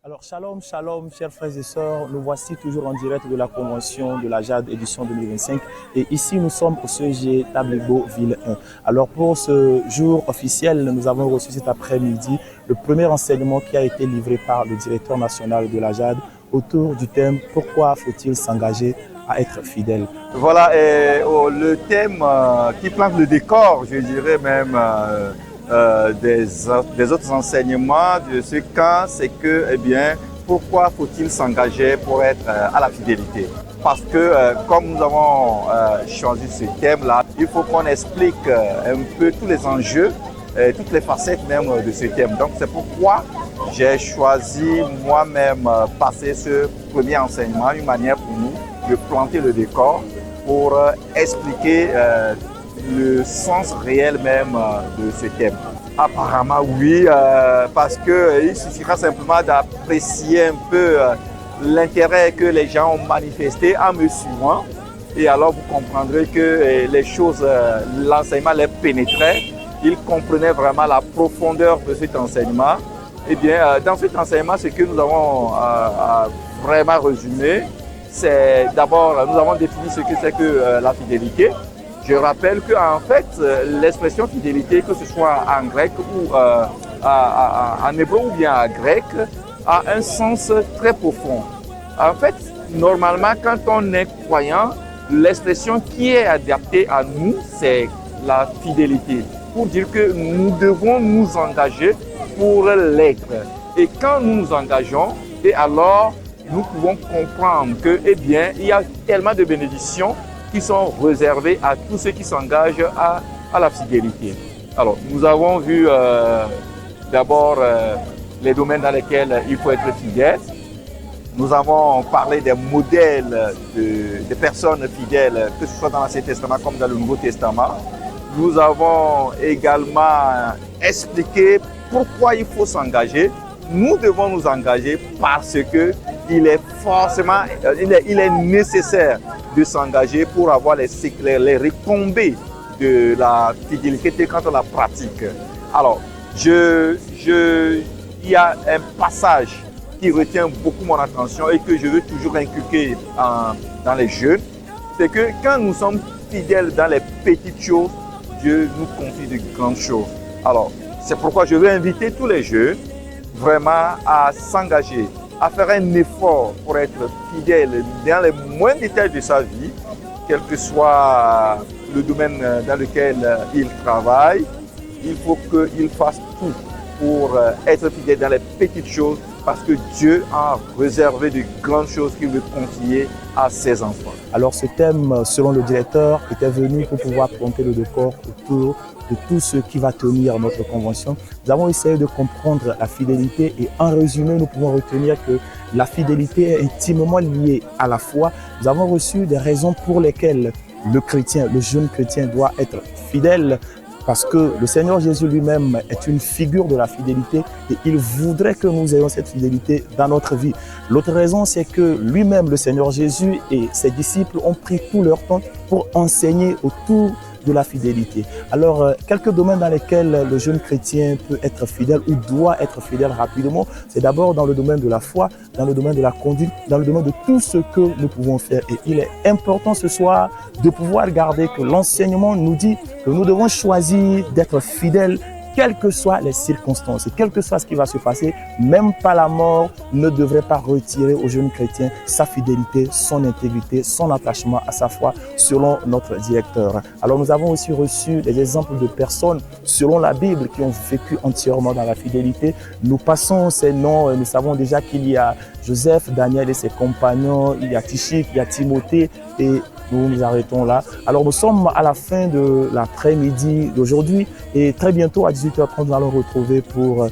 Alors, shalom, shalom, chers frères et sœurs. Nous voici toujours en direct de la convention de la JAD édition 2025. Et ici, nous sommes au CEG Tabligo, ville 1. Alors, pour ce jour officiel, nous avons reçu cet après-midi le premier enseignement qui a été livré par le directeur national de la JAD autour du thème « Pourquoi faut-il s'engager à être fidèle ?» Voilà, le thème qui plante le décor, je dirais même, des autres enseignements de ce cas, c'est que, eh bien, pourquoi faut-il s'engager pour être à la fidélité? Parce que, comme nous avons choisi ce thème-là, il faut qu'on explique un peu tous les enjeux, toutes les facettes même de ce thème. Donc, c'est pourquoi j'ai choisi moi-même passer ce premier enseignement, une manière pour nous de planter le décor pour expliquer le sens réel même de ce thème. Apparemment oui, parce qu'il suffira simplement d'apprécier un peu l'intérêt que les gens ont manifesté en me suivant. Et alors vous comprendrez que les choses, l'enseignement les pénétrait. Ils comprenaient vraiment la profondeur de cet enseignement. Eh bien, dans cet enseignement, ce que nous avons vraiment résumé, c'est d'abord, nous avons défini ce que c'est que la fidélité. Je rappelle qu'en fait, l'expression fidélité, que ce soit en grec ou en hébreu ou bien en grec, a un sens très profond. En fait, normalement, quand on est croyant, l'expression qui est adaptée à nous, c'est la fidélité. Pour dire que nous devons nous engager pour l'être. Et quand nous nous engageons, et alors nous pouvons comprendre que, eh bien, il y a tellement de bénédictions qui sont réservées à tous ceux qui s'engagent à la fidélité. Alors, nous avons vu d'abord les domaines dans lesquels il faut être fidèle. Nous avons parlé des modèles de personnes fidèles, que ce soit dans l'Ancien Testament comme dans le Nouveau Testament. Nous avons également expliqué pourquoi il faut s'engager. Nous devons nous engager parce que il est forcément, il est nécessaire de s'engager pour avoir les retombées de la fidélité quand on la pratique. Alors, il y a un passage qui retient beaucoup mon attention et que je veux toujours inculquer dans les jeunes. C'est que quand nous sommes fidèles dans les petites choses, Dieu nous confie de grandes choses. Alors, c'est pourquoi je veux inviter tous les jeunes vraiment à s'engager, à faire un effort pour être fidèle dans les moindres détails de sa vie, quel que soit le domaine dans lequel il travaille. Il faut qu'il fasse tout pour être fidèle dans les petites choses parce que Dieu a réservé de grandes choses qu'il veut confier à ses enfants. Alors ce thème, selon le directeur, était venu pour pouvoir planter le décor autour de tout ce qui va tenir notre convention. Nous avons essayé de comprendre la fidélité et en résumé, nous pouvons retenir que la fidélité est intimement liée à la foi. Nous avons reçu des raisons pour lesquelles le chrétien, le jeune chrétien doit être fidèle parce que le Seigneur Jésus lui-même est une figure de la fidélité et il voudrait que nous ayons cette fidélité dans notre vie. L'autre raison, c'est que lui-même, le Seigneur Jésus et ses disciples ont pris tout leur temps pour enseigner autour de la fidélité. Alors, quelques domaines dans lesquels le jeune chrétien peut être fidèle ou doit être fidèle rapidement, c'est d'abord dans le domaine de la foi, dans le domaine de la conduite, dans le domaine de tout ce que nous pouvons faire. Et il est important ce soir de pouvoir garder que l'enseignement nous dit que nous devons choisir d'être fidèles quelles que soient les circonstances, et quel que soit ce qui va se passer, même pas la mort ne devrait pas retirer au jeune chrétien sa fidélité, son intégrité, son attachement à sa foi, selon notre directeur. Alors nous avons aussi reçu des exemples de personnes, selon la Bible, qui ont vécu entièrement dans la fidélité. Nous passons ces noms, nous savons déjà qu'il y a Joseph, Daniel et ses compagnons, il y a Tichik, il y a Timothée et nous nous arrêtons là. Alors nous sommes à la fin de l'après-midi d'aujourd'hui et très bientôt à 18h30 nous allons retrouver pour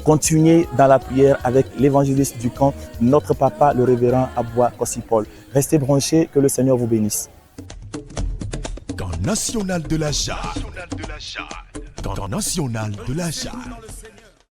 continuer dans la prière avec l'évangéliste du camp, notre papa le révérend Aboua Kossipol. Restez branchés, que le Seigneur vous bénisse. Camp national de la JAD. Camp national de la JAD.